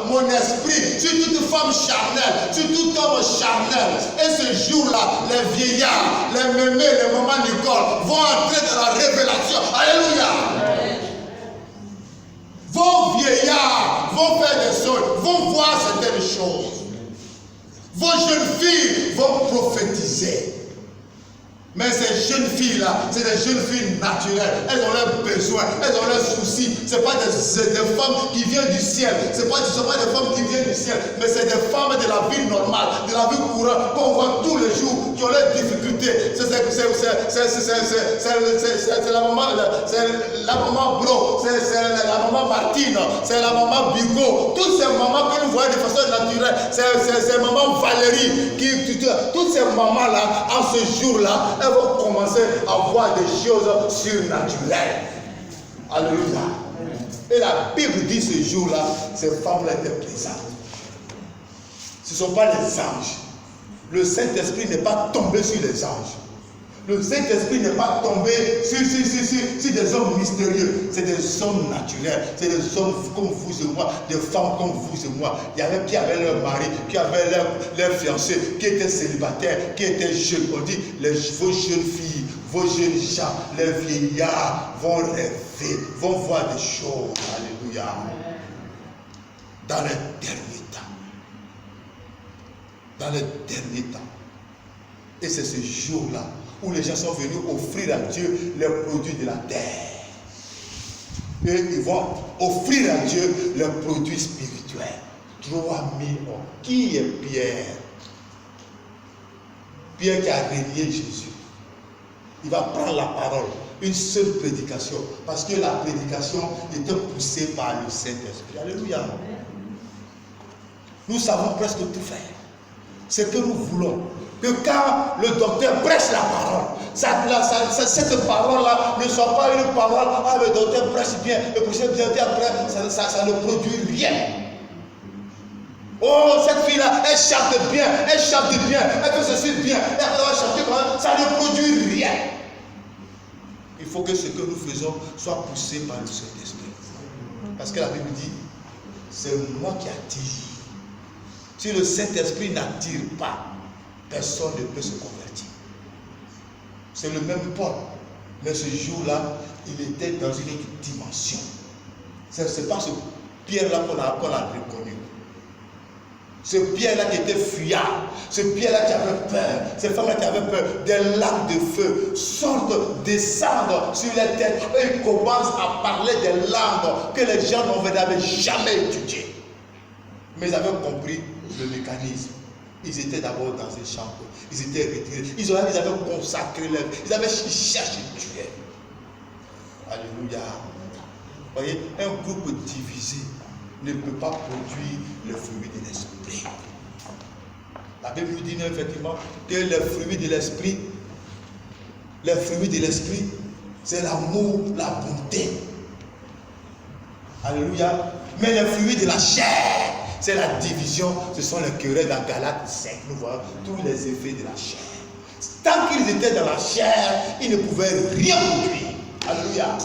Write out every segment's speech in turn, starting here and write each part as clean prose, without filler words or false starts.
mon esprit sur toute femme charnelle, sur tout homme charnel. Et ce jour-là, les vieillards, les mémés, les mamans Nicole vont entrer dans la révélation. Alléluia. Vos vieillards vont faire des choses, vont voir certaines choses. Vos jeunes filles vont prophétiser. Mais ces jeunes filles-là, c'est des jeunes filles naturelles. Elles ont leurs besoins, elles ont leurs soucis. Ce n'est pas des femmes qui viennent du ciel. Ce ne sont pas des femmes qui viennent du ciel. Mais c'est des femmes de la vie normale, de la vie courante, qu'on voit tous les jours, qui ont leurs difficultés. C'est la maman Bro, c'est la maman Martine, c'est la maman Bigot. Toutes ces mamans que nous voyons de façon naturelle, c'est maman Valérie. Toutes ces mamans-là, en ce jour-là, elles vont commencer à voir des choses surnaturelles. Alléluia. Et la Bible dit ce jour-là, ces femmes-là étaient présentes. Ce ne sont pas les anges. Le Saint-Esprit n'est pas tombé sur les anges. Le Saint-Esprit n'est pas tombé sur des hommes mystérieux. C'est des hommes naturels. C'est des hommes comme vous et moi, des femmes comme vous et moi. Il y avait qui avaient leur mari, qui avaient leur fiancé, qui étaient célibataires, qui étaient jeunes. On dit, vos jeunes filles, vos jeunes gens, les vieillards vont rêver, vont voir des choses. Alléluia. Dans les derniers temps. Dans les derniers temps. Et c'est ce jour-là où les gens sont venus offrir à Dieu les produits de la terre. Et ils vont offrir à Dieu les produits spirituels. 3000 hommes. Qui est Pierre? Pierre qui a régné Jésus. Il va prendre la parole. Une seule prédication. Parce que la prédication était poussée par le Saint-Esprit. Alléluia. Nous savons presque tout faire. C'est que nous voulons. Que quand le docteur prêche la parole, cette parole-là ne soit pas une parole, le docteur prêche bien, le prochain bien, après, ça ne produit rien. Oh, cette fille-là, elle chante bien, elle fait ceci bien, elle va chanter quand même, ça ne produit rien. Il faut que ce que nous faisons soit poussé par le Saint-Esprit. Parce que la Bible dit, c'est moi qui attire. Si le Saint-Esprit n'attire pas, personne ne peut se convertir. C'est le même Paul. Mais ce jour-là, il était dans une autre dimension. Ce n'est pas ce Pierre-là qu'on a reconnu. Ce Pierre-là qui était fuyard. Ce Pierre-là qui avait peur. Ces femmes-là qui avaient peur. Des lames de feu sortent, descendent sur les têtes. Et ils commencent à parler des langues que les gens n'avaient jamais étudiées. Mais ils avaient compris le mécanisme. Ils étaient d'abord dans un champ. Ils étaient retirés. Ils avaient consacré leur vie. Ils cherché Dieu. Alléluia. Vous voyez, un groupe divisé ne peut pas produire le fruit de l'esprit. La Bible nous dit effectivement que les fruits de l'esprit, c'est l'amour, la bonté. Alléluia. Mais les fruits de la chair, c'est la division, ce sont les querelles dans Galates 5. Nous voyons tous les effets de la chair. Tant qu'ils étaient dans la chair, ils ne pouvaient rien produire. Alléluia.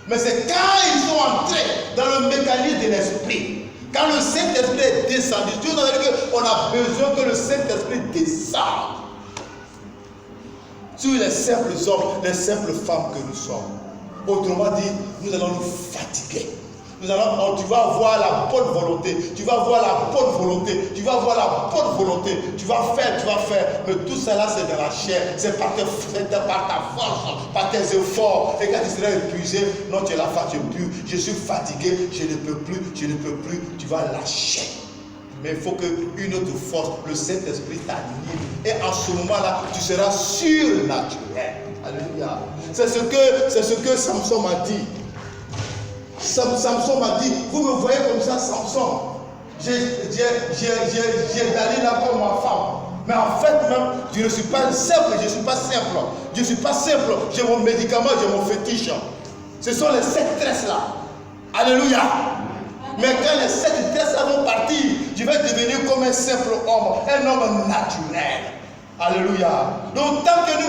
Mais c'est quand ils sont entrés dans le mécanisme de l'esprit, quand le Saint-Esprit est descendu, Dieu nous a dit qu'on a besoin que le Saint-Esprit descende sur les simples hommes, les simples femmes que nous sommes. Autrement dit, nous allons nous fatiguer. Tu vas avoir la bonne volonté, tu vas avoir la bonne volonté, tu vas avoir la bonne volonté, tu vas faire, mais tout cela c'est dans la chair, c'est par ta force, par tes efforts, et quand tu seras épuisé, non tu es là, je suis fatigué, je ne peux plus, tu vas lâcher. Mais il faut qu'une autre force, le Saint-Esprit t'anime, et en ce moment-là, tu seras surnaturel. Alléluia. C'est ce que Samson m'a dit. Samson m'a dit, vous me voyez comme ça, Samson. J'ai Dalila comme ma femme. Mais en fait, même, je ne suis pas simple, j'ai mon médicament, j'ai mon fétiche. Ce sont les 7 tresses-là. Alléluia. Mais quand les 7 tresses-là vont partir, je vais devenir comme un simple homme, un homme naturel. Alléluia. Donc tant que nous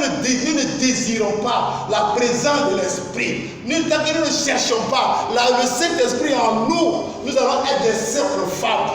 ne désirons pas la présence de l'Esprit, tant que nous ne cherchons pas le Saint-Esprit en nous, nous allons être des simples femmes.